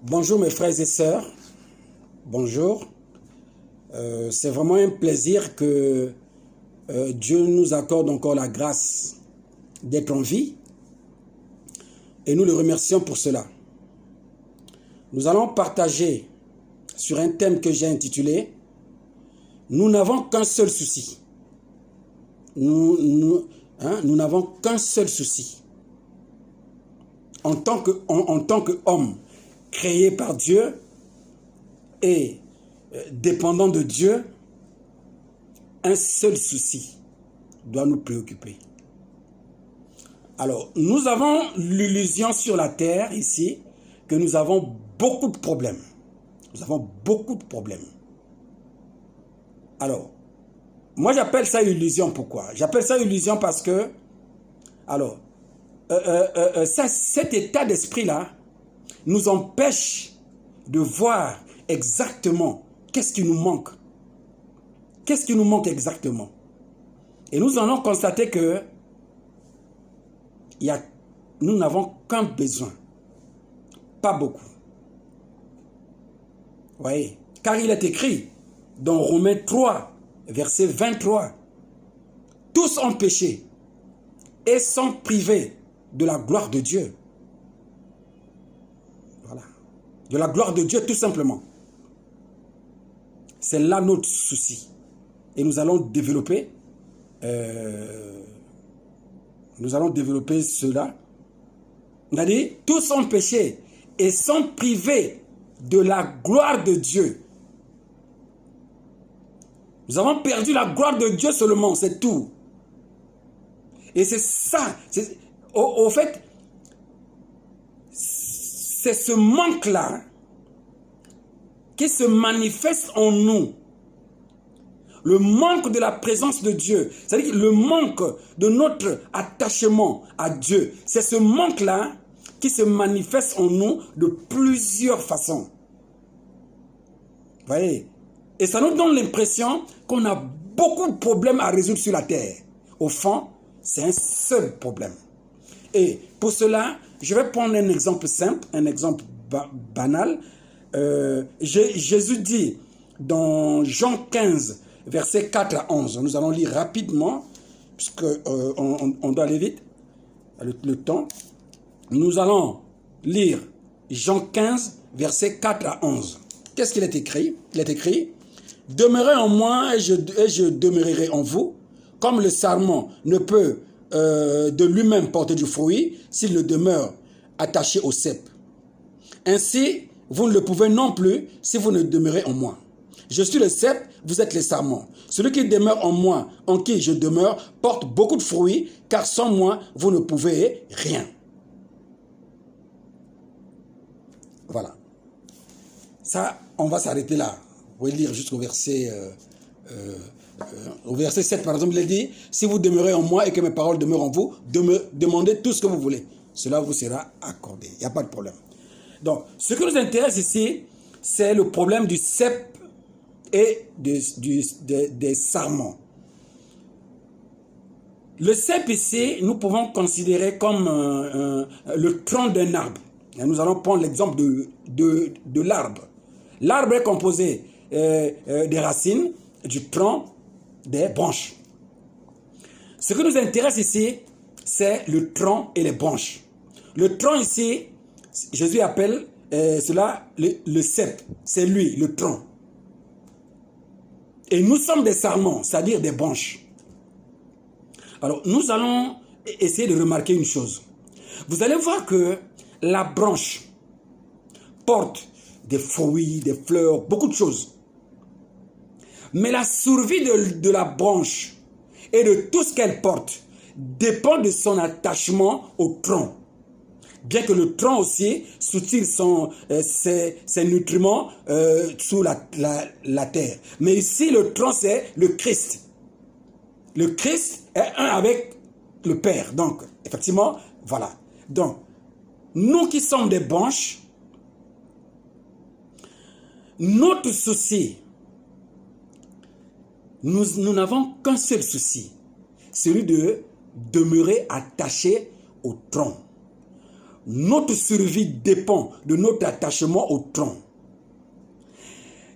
Bonjour mes frères et sœurs, bonjour. C'est vraiment un plaisir que Dieu nous accorde encore la grâce d'être en vie et nous le remercions pour cela. Nous allons partager sur un thème que j'ai intitulé « Nous n'avons qu'un seul souci ». Nous n'avons qu'un seul souci. En tant qu'homme créé par Dieu et dépendant de Dieu, un seul souci doit nous préoccuper. Alors, nous avons l'illusion sur la terre ici que nous avons beaucoup de problèmes. Nous avons beaucoup de problèmes. Alors, moi j'appelle ça illusion. Pourquoi? J'appelle ça illusion parce que, alors, cet état d'esprit-là nous empêche de voir exactement qu'est-ce qui nous manque. Qu'est-ce qui nous manque exactement? Et nous allons constater que nous n'avons qu'un besoin, pas beaucoup. Vous voyez? Car il est écrit dans Romains 3, verset 23, « Tous ont péché et sont privés de la gloire de Dieu. » Voilà. De la gloire de Dieu, tout simplement. C'est là notre souci. Et nous allons développer cela. On a dit, tous ont péché et sont privés de la gloire de Dieu. Nous avons perdu la gloire de Dieu seulement, c'est tout. Et c'est ça, au fait, c'est ce manque-là qui se manifeste en nous. Le manque de la présence de Dieu, c'est-à-dire le manque de notre attachement à Dieu. C'est ce manque-là qui se manifeste en nous de plusieurs façons. Vous voyez? Et ça nous donne l'impression qu'on a beaucoup de problèmes à résoudre sur la terre. Au fond, c'est un seul problème. Et pour cela, je vais prendre un exemple simple, un exemple banal. Jésus dit dans Jean 15, versets 4 à 11, nous allons lire rapidement, puisqu'on doit aller vite, le temps. Nous allons lire Jean 15, versets 4 à 11. Qu'est-ce qu'il est écrit? Il est écrit, « Demeurez en moi et je demeurerai en vous, comme le sarment ne peut de lui-même porter du fruit s'il ne demeure attaché au cep. Ainsi, vous ne le pouvez non plus si vous ne demeurez en moi. Je suis le cep, vous êtes les sarments. Celui qui demeure en moi, en qui je demeure, porte beaucoup de fruits, car sans moi, vous ne pouvez rien. » Voilà. Ça, on va s'arrêter là. Vous pouvez lire jusqu'au verset... au verset 7, par exemple, il dit, « Si vous demeurez en moi et que mes paroles demeurent en vous, demandez tout ce que vous voulez. Cela vous sera accordé. » Il n'y a pas de problème. Donc, ce qui nous intéresse ici, c'est le problème du cep et des sarments. Le cep ici, nous pouvons considérer comme le tronc d'un arbre. Et nous allons prendre l'exemple de l'arbre. L'arbre est composé des racines, du tronc, des branches. Ce qui nous intéresse ici, c'est le tronc et les branches. Le tronc ici, Jésus appelle cela le cep. C'est lui, le tronc. Et nous sommes des sarments, c'est-à-dire des branches. Alors, nous allons essayer de remarquer une chose. Vous allez voir que la branche porte des fruits, des fleurs, beaucoup de choses. Mais la survie de la branche et de tout ce qu'elle porte dépend de son attachement au tronc. Bien que le tronc aussi soutire ses nutriments sous la terre. Mais ici, le tronc, c'est le Christ. Le Christ est un avec le Père. Donc, effectivement, voilà. Donc, nous qui sommes des branches, notre souci, nous n'avons qu'un seul souci, celui de demeurer attaché au tronc. notre survie dépend de notre attachement au tronc.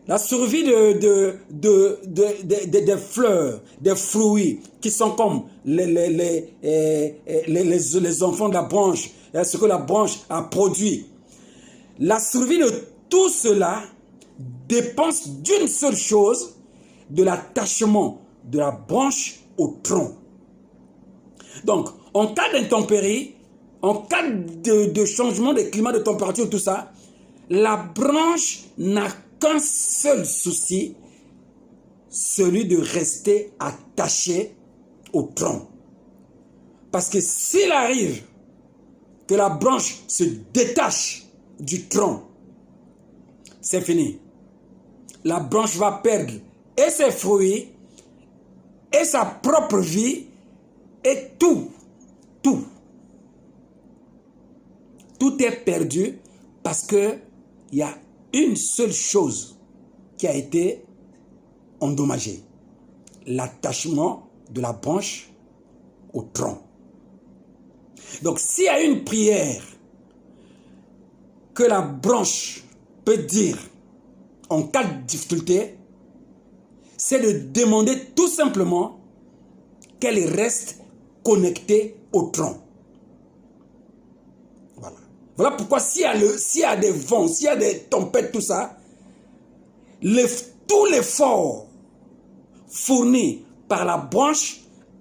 La survie des fleurs, des fruits qui sont comme les enfants de la branche, ce que la branche a produit. La survie de tout cela dépend d'une seule chose, de l'attachement de la branche au tronc. Donc, en cas d'intempérie, en cas de changement de climat, de température, tout ça, la branche n'a qu'un seul souci, celui de rester attaché au tronc. Parce que s'il arrive que la branche se détache du tronc, c'est fini. La branche va perdre et ses fruits, et sa propre vie, et tout est perdu parce qu'il y a une seule chose qui a été endommagée, l'attachement de la branche au tronc. Donc s'il y a une prière que la branche peut dire en cas de difficulté, c'est de demander tout simplement qu'elle reste connectée au tronc. Voilà pourquoi s'il y a des vents, s'il y a des tempêtes, tout ça, tout l'effort fourni par la branche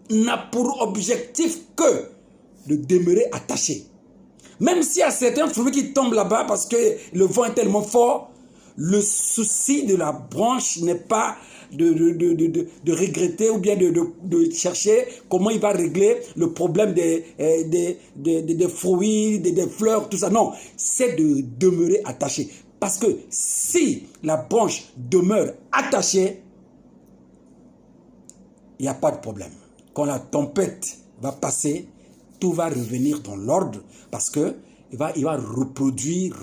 n'a pour objectif que de demeurer attaché. Même s'il y a certains fruits qui tombent là-bas parce que le vent est tellement fort, le souci de la branche n'est pas de regretter ou bien de chercher comment il va régler le problème des fruits, des fleurs, tout ça. Non, c'est de demeurer attaché. Parce que si la branche demeure attachée, il n'y a pas de problème. Quand la tempête va passer, tout va revenir dans l'ordre parce que il va reproduire.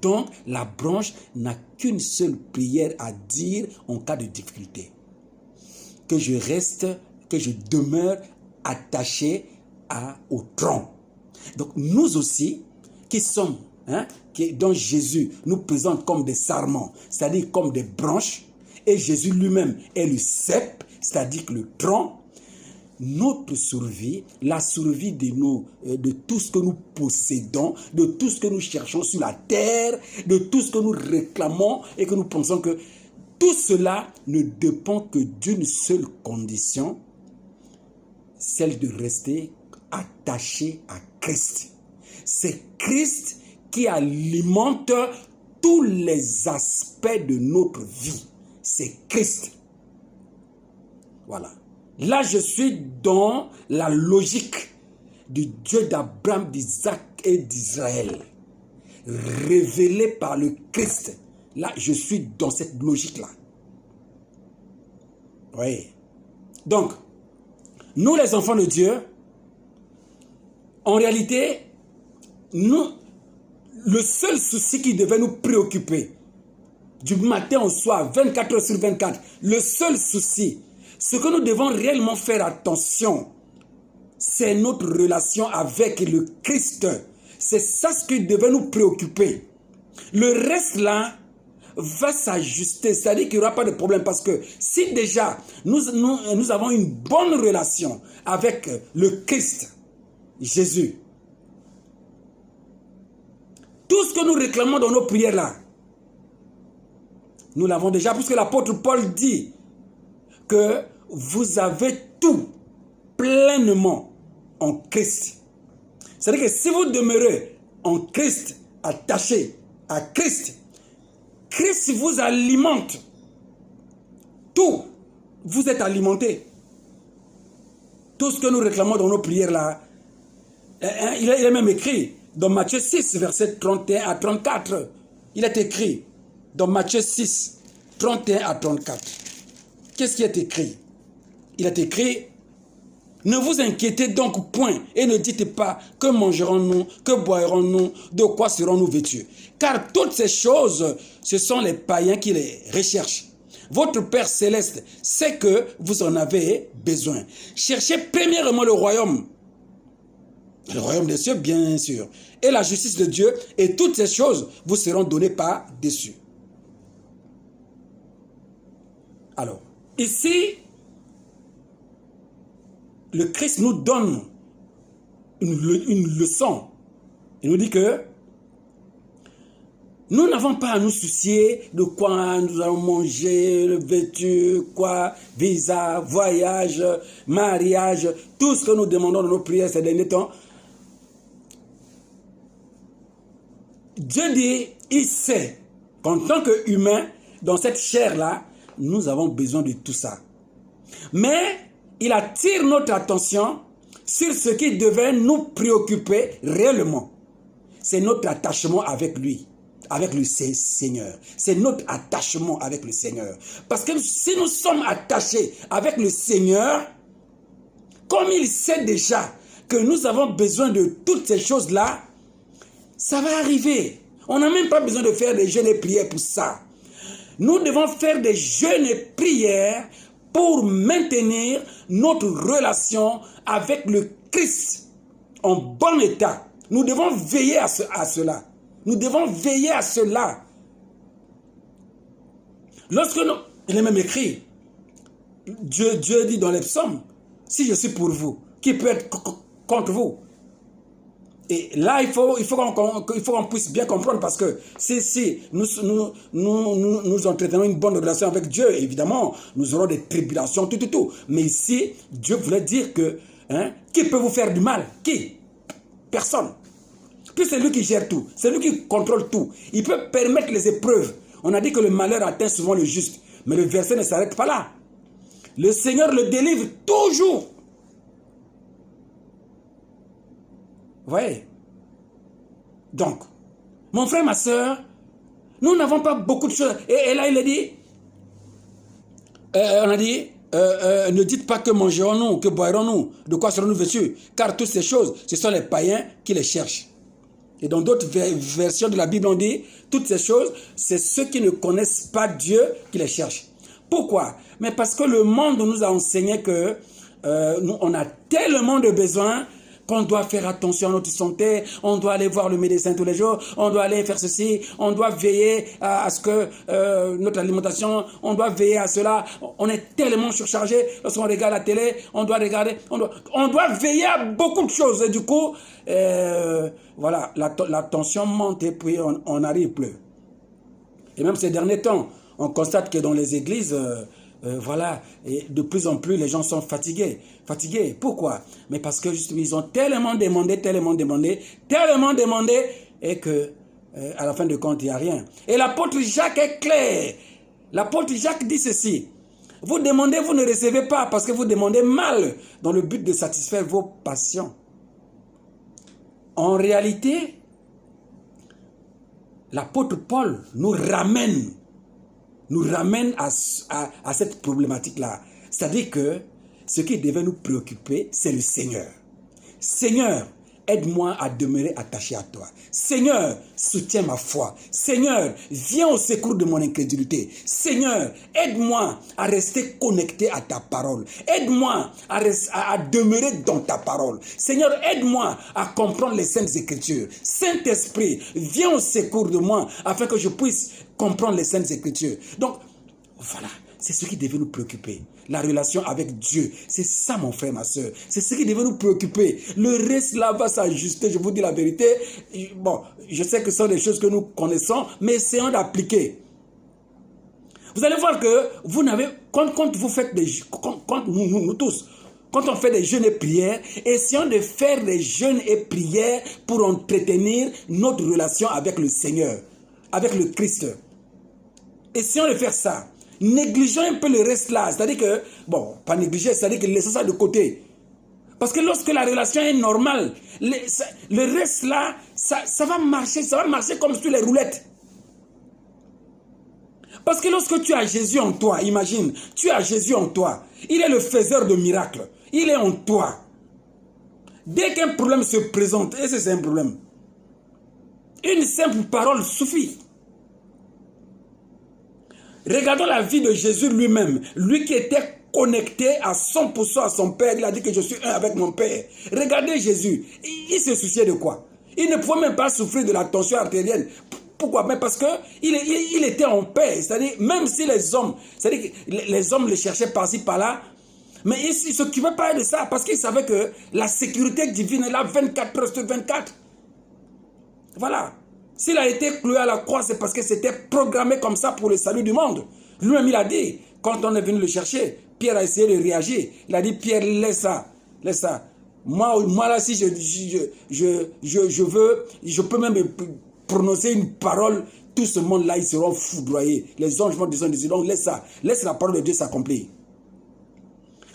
Donc, la branche n'a qu'une seule prière à dire en cas de difficulté. Que je demeure attaché au tronc. Donc, nous aussi, qui sommes, dont Jésus nous présente comme des sarments, c'est-à-dire comme des branches, et Jésus lui-même est le cep, c'est-à-dire que le tronc, notre survie, la survie de tout ce que nous possédons, de tout ce que nous cherchons sur la terre, de tout ce que nous réclamons et que nous pensons que tout cela ne dépend que d'une seule condition, celle de rester attaché à Christ. C'est Christ qui alimente tous les aspects de notre vie. C'est Christ. Voilà. Là, je suis dans la logique du Dieu d'Abraham, d'Isaac et d'Israël, révélé par le Christ. Là, je suis dans cette logique-là. Oui. Donc, nous les enfants de Dieu, en réalité, le seul souci qui devait nous préoccuper, du matin au soir, 24 heures sur 24, le seul souci, ce que nous devons réellement faire attention, c'est notre relation avec le Christ. C'est ça ce qui devait nous préoccuper. Le reste là va s'ajuster, c'est-à-dire qu'il n'y aura pas de problème parce que si déjà nous avons une bonne relation avec le Christ, Jésus, tout ce que nous réclamons dans nos prières là, nous l'avons déjà, puisque l'apôtre Paul dit que vous avez tout pleinement en Christ. C'est-à-dire que si vous demeurez en Christ, attaché à Christ, Christ vous alimente. Tout, vous êtes alimenté. Tout ce que nous réclamons dans nos prières là, il est même écrit dans Matthieu 6, verset 31 à 34. Il est écrit dans Matthieu 6, 31 à 34. Qu'est-ce qui est écrit? Il est écrit: ne vous inquiétez donc point et ne dites pas que mangerons-nous, que boirons-nous, de quoi serons-nous vêtus. Car toutes ces choses, ce sont les païens qui les recherchent. Votre Père Céleste sait que vous en avez besoin. Cherchez premièrement le royaume Le royaume des cieux, bien sûr. Et la justice de Dieu, et toutes ces choses vous seront données par-dessus. Alors, ici, le Christ nous donne une leçon. Il nous dit que nous n'avons pas à nous soucier de quoi nous allons manger, le vêtu, quoi, visa, voyage, mariage, tout ce que nous demandons dans nos prières ces derniers temps. Dieu dit, il sait qu'en tant qu'humain, dans cette chair-là, nous avons besoin de tout ça. Mais il attire notre attention sur ce qui devait nous préoccuper réellement. C'est notre attachement avec lui, avec le Seigneur. C'est notre attachement avec le Seigneur. Parce que si nous sommes attachés avec le Seigneur, comme il sait déjà que nous avons besoin de toutes ces choses-là, ça va arriver. On n'a même pas besoin de faire des jeûnes et prières pour ça. Nous devons faire des jeûnes et prières pour maintenir notre relation avec le Christ en bon état. Nous devons veiller à cela. Nous devons veiller à cela. Lorsque nous... Il est même écrit, Dieu dit dans les psaumes, si je suis pour vous, qui peut être contre vous? Et là, il faut qu'on puisse bien comprendre, parce que si nous entretenons une bonne relation avec Dieu, évidemment, nous aurons des tribulations, tout. Mais ici, Dieu voulait dire que, qui peut vous faire du mal? Qui? Personne. Puis c'est lui qui gère tout, c'est lui qui contrôle tout. Il peut permettre les épreuves. On a dit que le malheur atteint souvent le juste, mais le verset ne s'arrête pas là. Le Seigneur le délivre toujours. Vous voyez? Donc, mon frère, ma soeur, nous n'avons pas beaucoup de choses. Et là, il a dit, on a dit, ne dites pas que mangerons-nous, que boirons-nous, de quoi serons-nous vêtus, car toutes ces choses, ce sont les païens qui les cherchent. Et dans d'autres versions de la Bible, on dit, toutes ces choses, c'est ceux qui ne connaissent pas Dieu qui les cherchent. Pourquoi? Mais parce que le monde nous a enseigné que on a tellement de besoins qu'on doit faire attention à notre santé, on doit aller voir le médecin tous les jours, on doit aller faire ceci, on doit veiller à ce que notre alimentation, on doit veiller à cela. On est tellement surchargé lorsqu'on regarde la télé, on doit veiller à beaucoup de choses. Et du coup, voilà, la tension monte et puis on n'arrive plus. Et même ces derniers temps, on constate que dans les églises, voilà, et de plus en plus les gens sont fatigués. Pourquoi? Mais parce que justement ils ont tellement demandé, et que à la fin de compte il n'y a rien. Et l'apôtre Jacques est clair. L'apôtre Jacques dit ceci: vous demandez, vous ne recevez pas, parce que vous demandez mal, dans le but de satisfaire vos passions. En réalité, l'apôtre Paul nous ramène à cette problématique-là. C'est-à-dire que ce qui devait nous préoccuper, c'est le Seigneur. Seigneur, aide-moi à demeurer attaché à toi. Seigneur, soutiens ma foi. Seigneur, viens au secours de mon incrédulité. Seigneur, aide-moi à rester connecté à ta parole. Aide-moi à demeurer dans ta parole. Seigneur, aide-moi à comprendre les Saintes Écritures. Saint-Esprit, viens au secours de moi afin que je puisse comprendre les Saintes Écritures. Donc, voilà, c'est ce qui devait nous préoccuper. La relation avec Dieu, c'est ça mon frère, ma soeur. C'est ce qui devait nous préoccuper. Le reste là va s'ajuster, je vous dis la vérité. Bon, je sais que ce sont des choses que nous connaissons, mais essayons d'appliquer. Vous allez voir que vous n'avez, quand vous faites des, quand nous tous, quand on fait des jeûnes et prières, essayons de faire des jeûnes et prières pour entretenir notre relation avec le Seigneur, avec le Christ. Essayons de faire ça. Négligeons un peu le reste là. C'est-à-dire que, bon, pas négliger, c'est-à-dire que laissons ça de côté. Parce que lorsque la relation est normale, le reste là, ça va marcher comme sur les roulettes. Parce que lorsque tu as Jésus en toi, imagine, tu as Jésus en toi. Il est le faiseur de miracles. Il est en toi. Dès qu'un problème se présente, et c'est un problème, une simple parole suffit. Regardons la vie de Jésus lui-même, lui qui était connecté à 100% à son Père. Il a dit que je suis un avec mon Père. Regardez Jésus. Il se souciait de quoi? Il ne pouvait même pas souffrir de la tension artérielle. Pourquoi? Mais parce qu'il était en paix. C'est-à-dire, même si les hommes, c'est-à-dire que les hommes le cherchaient par-ci, par-là, mais il ne s'occupait pas de ça parce qu'il savait que la sécurité divine est là 24 heures sur 24. Voilà. S'il a été cloué à la croix, c'est parce que c'était programmé comme ça pour le salut du monde. Lui-même, il a dit, quand on est venu le chercher, Pierre a essayé de réagir. Il a dit, Pierre, laisse ça, laisse ça. Moi là, si je peux même prononcer une parole, tout ce monde-là, ils seront foudroyés. Les anges vont descendre, donc laisse ça. Laisse la parole de Dieu s'accomplir.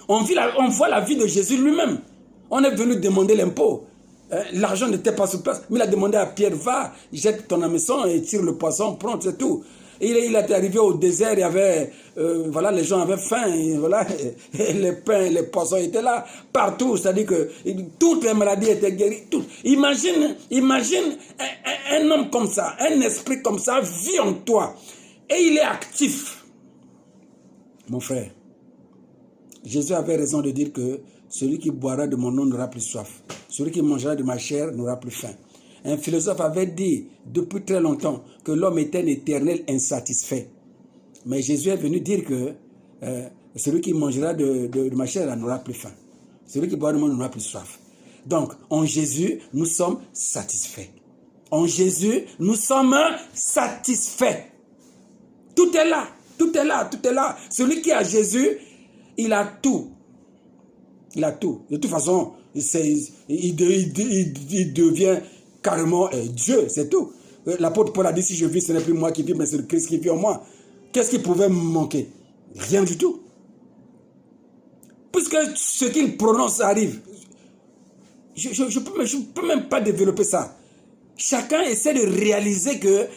On voit la vie de Jésus lui-même. On est venu demander l'impôt. L'argent n'était pas sur place. Mais il a demandé à Pierre, va, jette ton hameçon et tire le poisson, prends, c'est tout. Et il est arrivé au désert, il y avait, voilà, les gens avaient faim, et voilà, et les pains, les poissons étaient là, partout. C'est-à-dire que toutes les maladies étaient guéries. Toutes. Imagine un homme comme ça, un esprit comme ça vit en toi. Et il est actif. Mon frère, Jésus avait raison de dire que celui qui boira de mon nom n'aura plus soif. Celui qui mangera de ma chair n'aura plus faim. Un philosophe avait dit depuis très longtemps que l'homme est un éternel insatisfait. Mais Jésus est venu dire que celui qui mangera de ma chair n'aura plus faim. Celui qui boira de mon nom n'aura plus soif. Donc, en Jésus, nous sommes satisfaits. En Jésus, nous sommes satisfaits. Tout est là, tout est là, tout est là. Celui qui a Jésus, il a tout. Il a tout. De toute façon, il devient carrément Dieu, c'est tout. L'apôtre Paul a dit, si je vis, ce n'est plus moi qui vis, mais c'est le Christ qui vit en moi. Qu'est-ce qui pouvait me manquer? Rien du tout. Puisque ce qu'il prononce arrive. Je ne peux même pas développer ça. Chacun essaie de réaliser que,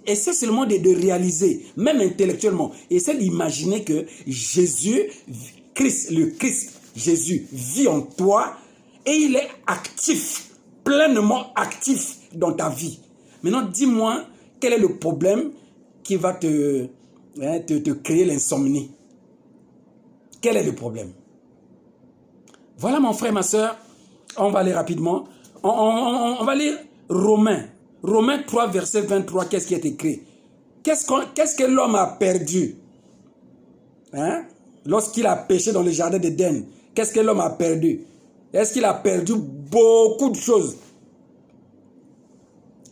essaie seulement de réaliser, même intellectuellement, essaie d'imaginer que Jésus, le Christ, Jésus vit en toi et il est actif, pleinement actif dans ta vie. Maintenant, dis-moi, quel est le problème qui va te créer l'insomnie? Quel est le problème? Voilà, mon frère, ma soeur, on va aller rapidement. On va lire Romains 3, verset 23, qu'est-ce qui est écrit? Qu'est-ce que l'homme a perdu? Lorsqu'il a péché dans le jardin d'Éden, qu'est-ce que l'homme a perdu? Est-ce qu'il a perdu beaucoup de choses?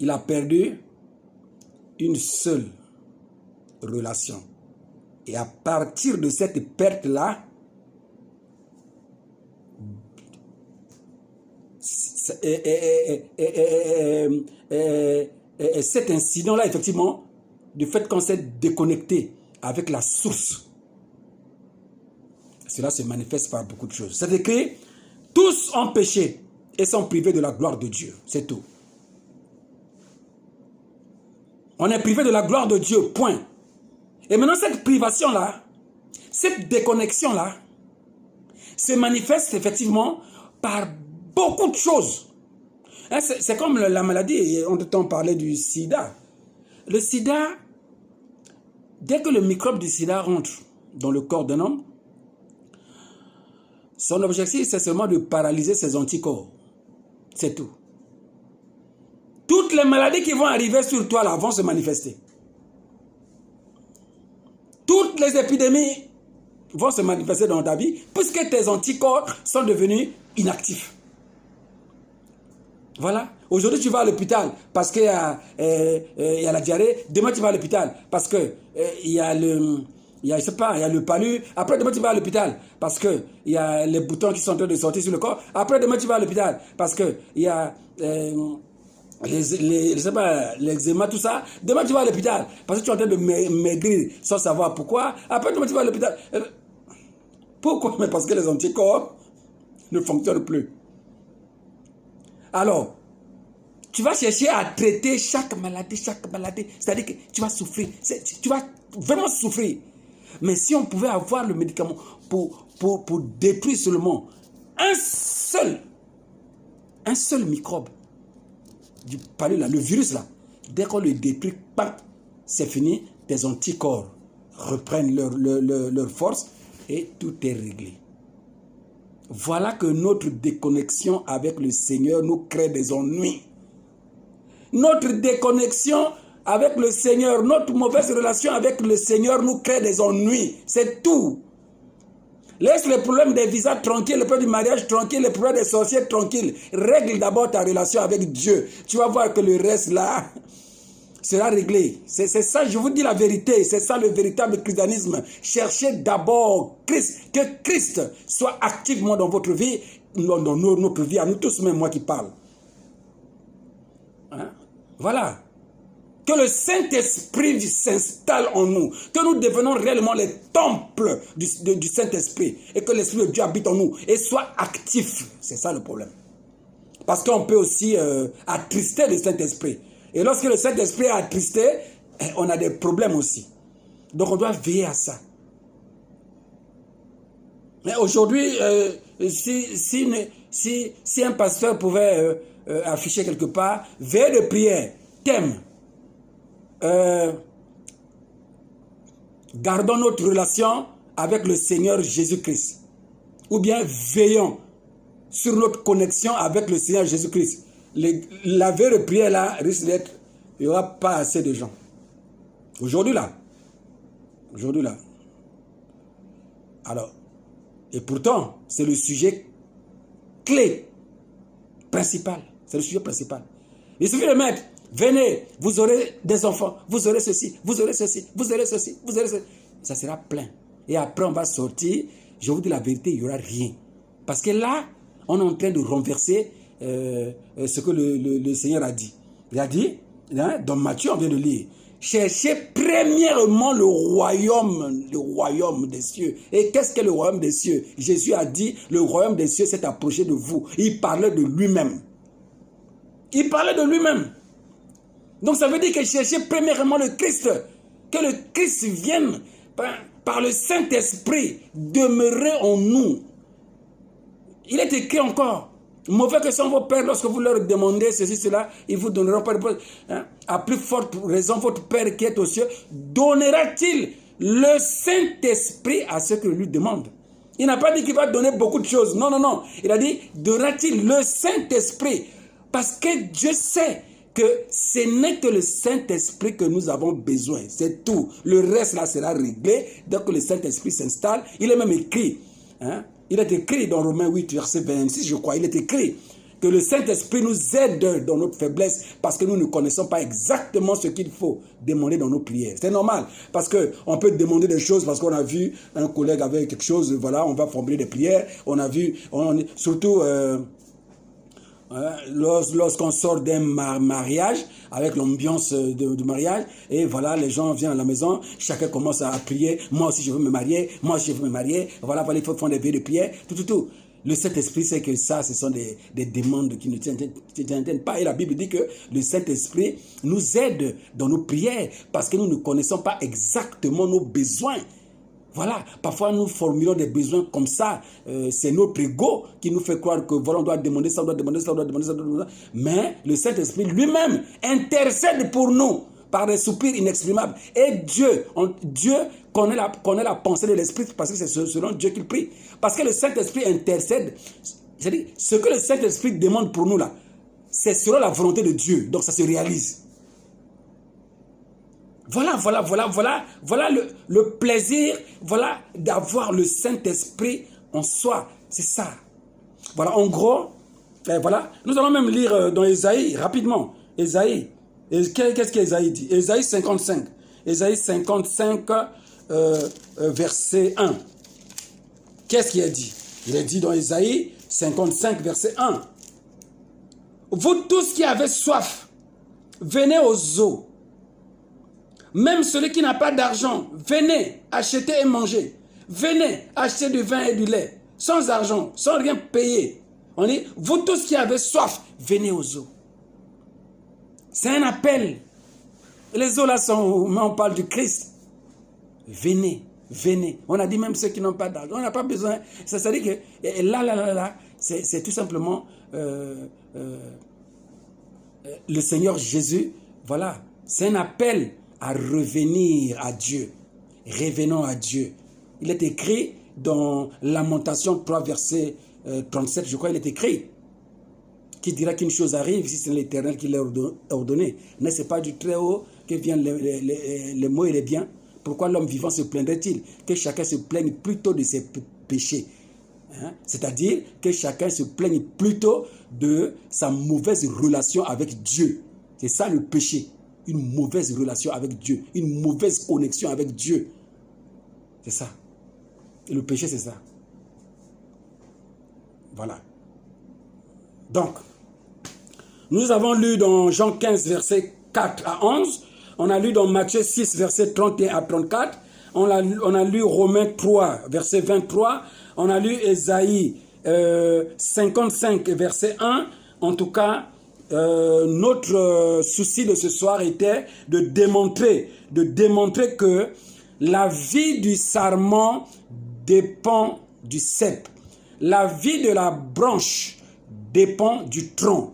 Il a perdu une seule relation. Et à partir de cette perte-là, cet incident-là, effectivement, du fait qu'on s'est déconnecté avec la source, cela se manifeste par beaucoup de choses. C'est écrit, tous ont péché et sont privés de la gloire de Dieu. C'est tout. On est privé de la gloire de Dieu, point. Et maintenant, cette privation-là, cette déconnexion-là, se manifeste effectivement par beaucoup de choses. C'est comme la maladie, on t'entend parler du sida. Le sida, dès que le microbe du sida rentre dans le corps d'un homme, son objectif, c'est seulement de paralyser ses anticorps. C'est tout. Toutes les maladies qui vont arriver sur toi là vont se manifester. Toutes les épidémies vont se manifester dans ta vie puisque tes anticorps sont devenus inactifs. Voilà. Aujourd'hui, tu vas à l'hôpital parce qu'il y a la diarrhée. Demain, tu vas à l'hôpital parce que il y a le palu. Après, demain, tu vas à l'hôpital parce que il y a les boutons qui sont en train de sortir sur le corps. Après, demain, tu vas à l'hôpital parce que il y a l'eczéma, tout ça. Demain, tu vas à l'hôpital parce que tu es en train de maigrir sans savoir pourquoi. Après, demain, tu vas à l'hôpital. Pourquoi? Mais parce que les anticorps ne fonctionnent plus. Alors, tu vas chercher à traiter chaque maladie. C'est-à-dire que tu vas souffrir. Tu vas vraiment souffrir. Mais si on pouvait avoir le médicament pour détruire seulement un seul microbe du palu là, le virus là, dès qu'on le détruit, c'est fini, tes anticorps reprennent leur force et tout est réglé. Voilà que notre déconnexion avec le Seigneur nous crée des ennuis. Notre déconnexion avec le Seigneur, notre mauvaise relation avec le Seigneur nous crée des ennuis. C'est tout. Laisse les problèmes des visas tranquilles, les problèmes du mariage tranquille, les problèmes des sorciers tranquilles. Règle d'abord ta relation avec Dieu. Tu vas voir que le reste là sera réglé. C'est ça, je vous dis la vérité. C'est ça le véritable christianisme. Cherchez d'abord Christ. Que Christ soit activement dans votre vie, dans notre vie, à nous tous, même moi qui parle. Hein? Voilà. Que le Saint-Esprit s'installe en nous. Que nous devenons réellement les temples du Saint-Esprit. Et que l'Esprit de Dieu habite en nous. Et soit actif. C'est ça le problème. Parce qu'on peut aussi attrister le Saint-Esprit. Et lorsque le Saint-Esprit est attristé, on a des problèmes aussi. Donc on doit veiller à ça. Mais aujourd'hui, si un pasteur pouvait afficher quelque part, veille de prière, thème, gardons notre relation avec le Seigneur Jésus-Christ. Ou bien veillons sur notre connexion avec le Seigneur Jésus-Christ. La veille de prière là risque d'être, il n'y aura pas assez de gens. Aujourd'hui là. Alors, et pourtant, c'est le sujet clé, principal. C'est le sujet principal. Il suffit de mettre, venez, vous aurez des enfants, vous aurez ceci, vous aurez ceci, vous aurez ceci, vous aurez ceci. Ça sera plein. Et après, on va sortir. Je vous dis la vérité, il n'y aura rien. Parce que là, on est en train de renverser ce que le Seigneur a dit. Il a dit, hein, dans Matthieu, on vient de lire, cherchez premièrement le royaume des cieux. Et qu'est-ce qu'est le royaume des cieux? Jésus a dit, le royaume des cieux s'est approché de vous. Il parlait de lui-même. Il parlait de lui-même. Donc ça veut dire que cherchez premièrement le Christ. Que le Christ vienne par le Saint-Esprit demeurer en nous. Il est écrit encore, mauvais que sont vos pères lorsque vous leur demandez ceci, cela, ils vous donneront pas de réponse. Hein? À plus forte raison, votre Père qui est aux cieux, donnera-t-il le Saint-Esprit à ceux qui lui demandent. Il n'a pas dit qu'il va donner beaucoup de choses. Non, non, non. Il a dit, donnera-t-il le Saint-Esprit. Parce que Dieu sait que ce n'est que le Saint-Esprit que nous avons besoin. C'est tout. Le reste là sera réglé dès que le Saint-Esprit s'installe. Il est même écrit, hein? Il est écrit dans Romains 8, verset 26, je crois, il est écrit que le Saint-Esprit nous aide dans notre faiblesse parce que nous ne connaissons pas exactement ce qu'il faut demander dans nos prières. C'est normal, parce qu'on peut demander des choses parce qu'on a vu un collègue avec quelque chose, voilà, on va formuler des prières, on a vu, surtout lorsqu'on sort d'un mariage, avec l'ambiance de mariage, et voilà, les gens viennent à la maison, chacun commence à prier, moi aussi je veux me marier, moi aussi je veux me marier, voilà, il faut faire des veillées de prière, tout. Le Saint-Esprit sait que ça, ce sont des demandes qui ne tiennent pas. Et la Bible dit que le Saint-Esprit nous aide dans nos prières, parce que nous ne connaissons pas exactement nos besoins. Voilà, parfois nous formulons des besoins comme ça, c'est notre ego qui nous fait croire que voilà, on doit demander ça, on doit demander ça, on doit demander ça, mais le Saint-Esprit lui-même intercède pour nous par des soupirs inexprimables. Et Dieu connaît la pensée de l'Esprit parce que c'est selon Dieu qu'il prie. Parce que le Saint-Esprit intercède, c'est-à-dire ce que le Saint-Esprit demande pour nous là, c'est selon la volonté de Dieu, donc ça se réalise. Voilà le plaisir, voilà, d'avoir le Saint-Esprit en soi. C'est ça. Voilà, en gros, voilà. Nous allons même lire dans Ésaïe, rapidement. Ésaïe. Qu'est-ce qu'Ésaïe dit? Ésaïe 55. Ésaïe 55, verset 1. Qu'est-ce qu'il a dit? Il a dit dans Ésaïe 55, verset 1. Vous tous qui avez soif, venez aux eaux. Même celui qui n'a pas d'argent, venez acheter et manger. Venez acheter du vin et du lait, sans argent, sans rien payer. On dit, vous tous qui avez soif, venez aux eaux. C'est un appel. Les eaux là sont, on parle du Christ. Venez, venez. On a dit même ceux qui n'ont pas d'argent. On n'a pas besoin. C'est-à-dire que là, c'est tout simplement le Seigneur Jésus. Voilà, c'est un appel à revenir à Dieu. Revenons à Dieu. Il est écrit dans Lamentation 3, verset 37, je crois il est écrit, qui dira qu'une chose arrive si c'est l'Éternel qui l'a ordonné. N'est-ce pas du Très-Haut que viennent les maux et les biens? Pourquoi l'homme vivant se plaindrait-il? Que chacun se plaigne plutôt de ses péchés. Hein? C'est-à-dire que chacun se plaigne plutôt de sa mauvaise relation avec Dieu. C'est ça le péché. Une mauvaise relation avec Dieu. Une mauvaise connexion avec Dieu. C'est ça. Et le péché, c'est ça. Voilà. Donc, nous avons lu dans Jean 15, verset 4 à 11. On a lu dans Matthieu 6, verset 31 à 34. On a lu Romains 3, verset 23. On a lu Ésaïe 55, verset 1. En tout cas, notre souci de ce soir était de démontrer que la vie du sarment dépend du cep. La vie de la branche dépend du tronc.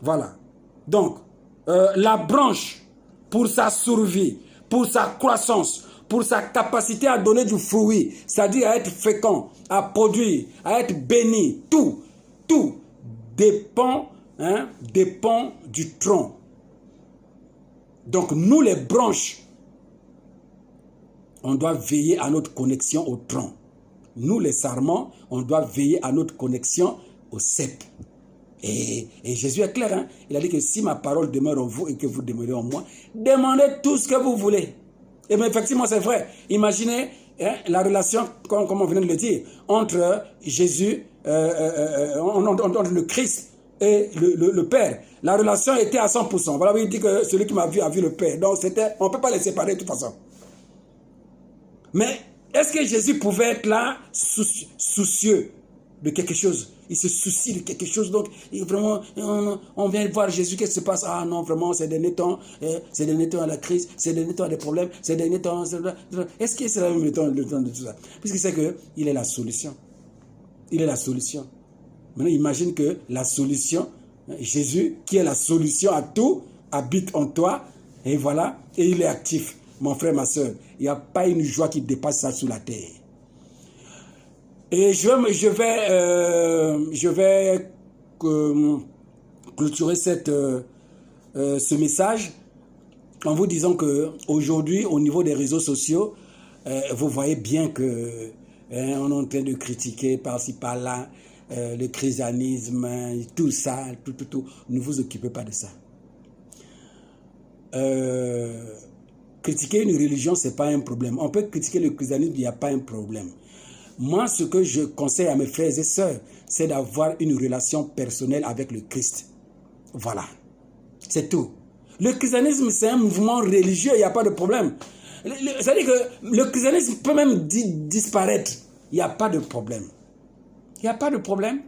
Voilà. Donc, la branche, pour sa survie, pour sa croissance, pour sa capacité à donner du fruit, c'est-à-dire à être fécond, à produire, à être béni, tout dépend du tronc. Donc, nous les branches, on doit veiller à notre connexion au tronc. Nous les sarments, on doit veiller à notre connexion au cep. Et Jésus est clair, hein? Il a dit que si ma parole demeure en vous et que vous demeurez en moi, demandez tout ce que vous voulez. Et bien effectivement, c'est vrai. Imaginez la relation, comme on vient de le dire, entre Jésus, entre le Christ et le Père. La relation était à 100%. Voilà, il dit que celui qui m'a vu a vu le Père. Donc on ne peut pas les séparer de toute façon. Mais est-ce que Jésus pouvait être là soucieux de quelque chose? Il se soucie de quelque chose, donc vraiment, on vient voir Jésus, qu'est-ce qui se passe? Ah non, vraiment, c'est des temps, c'est des temps à la crise, c'est des temps à des problèmes, c'est des temps... Est-ce que c'est le temps de tout ça? Puisqu'il sait qu'il est la solution. Il est la solution. Maintenant, imagine que la solution, Jésus, qui est la solution à tout, habite en toi, et voilà, et il est actif. Mon frère, ma soeur, il n'y a pas une joie qui dépasse ça sur la terre. Et je vais clôturer ce message en vous disant qu'aujourd'hui, au niveau des réseaux sociaux, vous voyez bien que on est en train de critiquer par-ci, par-là, le christianisme, tout ça, tout. Ne vous occupez pas de ça. Critiquer une religion, ce n'est pas un problème. On peut critiquer le christianisme, il n'y a pas un problème. Moi, ce que je conseille à mes frères et sœurs, c'est d'avoir une relation personnelle avec le Christ. Voilà. C'est tout. Le christianisme, c'est un mouvement religieux, il n'y a pas de problème. C'est-à-dire que le christianisme peut même disparaître. Il n'y a pas de problème. Il n'y a pas de problème.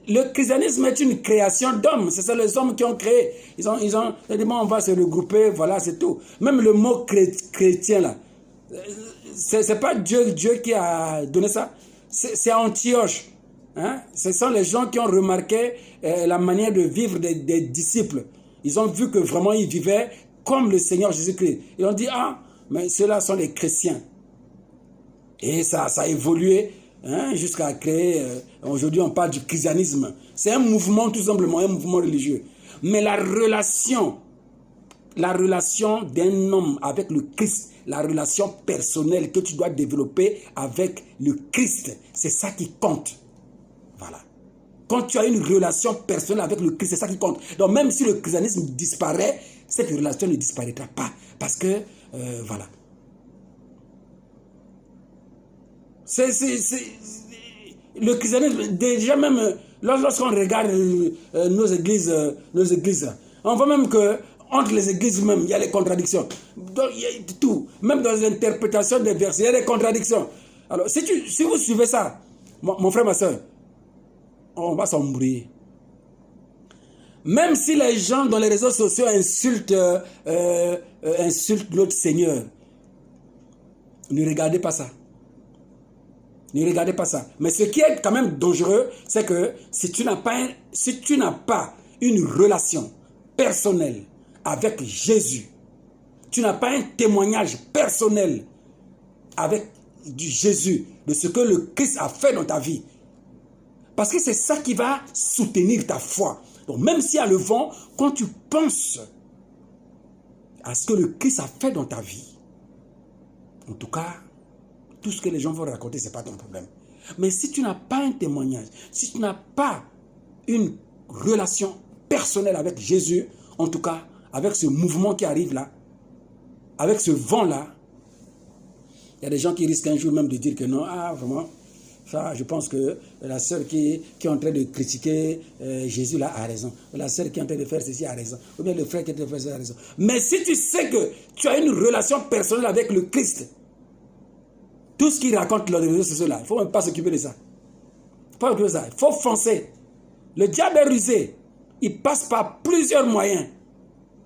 Le christianisme est une création d'hommes. C'est ça les hommes qui ont créé. Ils ont dit, on va se regrouper, voilà, c'est tout. Même le mot chrétien, là, c'est pas Dieu qui a donné ça. C'est Antioche. Hein? Ce sont les gens qui ont remarqué la manière de vivre des disciples. Ils ont vu que vraiment ils vivaient comme le Seigneur Jésus-Christ. Ils ont dit, ah, mais ceux-là sont les chrétiens. Et ça a évolué jusqu'à créer... aujourd'hui, on parle du christianisme. C'est un mouvement, tout simplement, un mouvement religieux. Mais la relation d'un homme avec le Christ, la relation personnelle que tu dois développer avec le Christ, c'est ça qui compte. Voilà. Quand tu as une relation personnelle avec le Christ, c'est ça qui compte. Donc même si le christianisme disparaît, cette relation ne disparaîtra pas. Parce que, voilà. Le christianisme, déjà même, lorsqu'on regarde nos églises, on voit même que entre les églises même, il y a les contradictions. Donc, il y a tout. Même dans l'interprétation des versets, il y a des contradictions. Alors, si vous suivez ça, mon frère, ma soeur, on va s'embrouiller. Même si les gens dans les réseaux sociaux insultent notre Seigneur, ne regardez pas ça. Ne regardez pas ça. Mais ce qui est quand même dangereux, c'est que si tu n'as pas une relation personnelle avec Jésus, tu n'as pas un témoignage personnel avec du Jésus, de ce que le Christ a fait dans ta vie. Parce que c'est ça qui va soutenir ta foi. Donc même s'il y a le vent, quand tu penses à ce que le Christ a fait dans ta vie, en tout cas, tout ce que les gens vont raconter, ce n'est pas ton problème. Mais si tu n'as pas un témoignage, si tu n'as pas une relation personnelle avec Jésus, en tout cas, avec ce mouvement qui arrive là, avec ce vent-là, il y a des gens qui risquent un jour même de dire que non, vraiment, ça, je pense que la sœur qui est en train de critiquer Jésus là a raison. La sœur qui est en train de faire ceci a raison. Ou bien le frère qui est en train de faire ceci a raison. Mais si tu sais que tu as une relation personnelle avec le Christ, tout ce qu'il raconte dans les réseaux sociaux là, il ne faut même pas s'occuper de ça. Il faut foncer. Le diable est rusé. Il passe par plusieurs moyens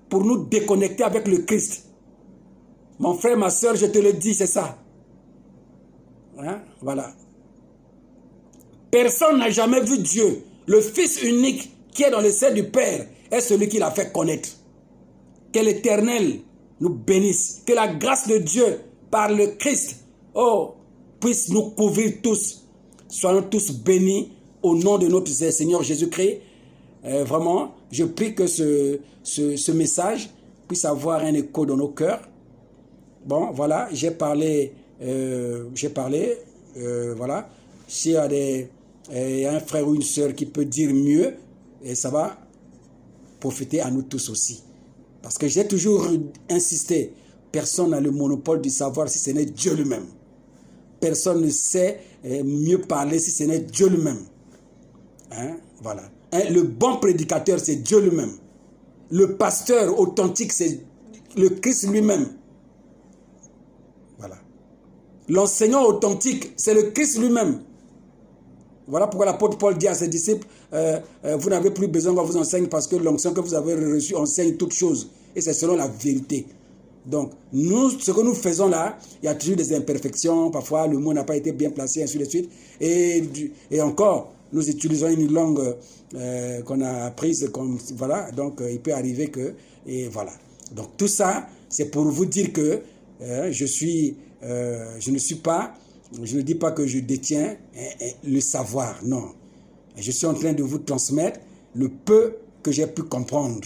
pour nous déconnecter avec le Christ. Mon frère, ma soeur, je te le dis, c'est ça. Hein? Voilà. Personne n'a jamais vu Dieu. Le Fils unique qui est dans le sein du Père est celui qui l'a fait connaître. Que l'Éternel nous bénisse. Que la grâce de Dieu par le Christ puisse nous couvrir tous. Soyons tous bénis au nom de notre Seigneur Jésus-Christ. Vraiment, je prie que ce message puisse avoir un écho dans nos cœurs. Bon, voilà, j'ai parlé, voilà. S'il y a un frère ou une sœur qui peut dire mieux, et ça va profiter à nous tous aussi. Parce que j'ai toujours insisté, personne n'a le monopole du savoir si ce n'est Dieu lui-même. Personne ne sait mieux parler si ce n'est Dieu lui-même. Hein? Voilà. Le bon prédicateur, c'est Dieu lui-même. Le pasteur authentique, c'est le Christ lui-même. Voilà. L'enseignant authentique, c'est le Christ lui-même. Voilà pourquoi l'apôtre Paul dit à ses disciples, vous n'avez plus besoin qu'on vous enseigne parce que l'onction que vous avez reçue enseigne toutes choses. Et c'est selon la vérité. Donc, nous, ce que nous faisons là, il y a toujours des imperfections, parfois le mot n'a pas été bien placé, ainsi de suite. Et encore, nous utilisons une langue qu'on a apprise, comme, voilà, donc il peut arriver que, et voilà. Donc tout ça, c'est pour vous dire que je ne dis pas que je détiens le savoir, non. Je suis en train de vous transmettre le peu que j'ai pu comprendre.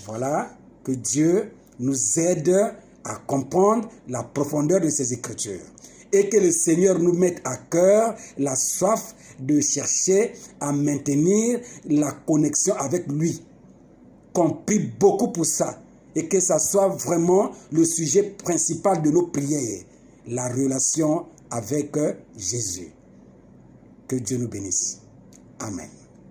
Voilà, que Dieu nous aide à comprendre la profondeur de ces Écritures. Et que le Seigneur nous mette à cœur la soif de chercher à maintenir la connexion avec lui. Qu'on prie beaucoup pour ça. Et que ça soit vraiment le sujet principal de nos prières. La relation avec Jésus. Que Dieu nous bénisse. Amen.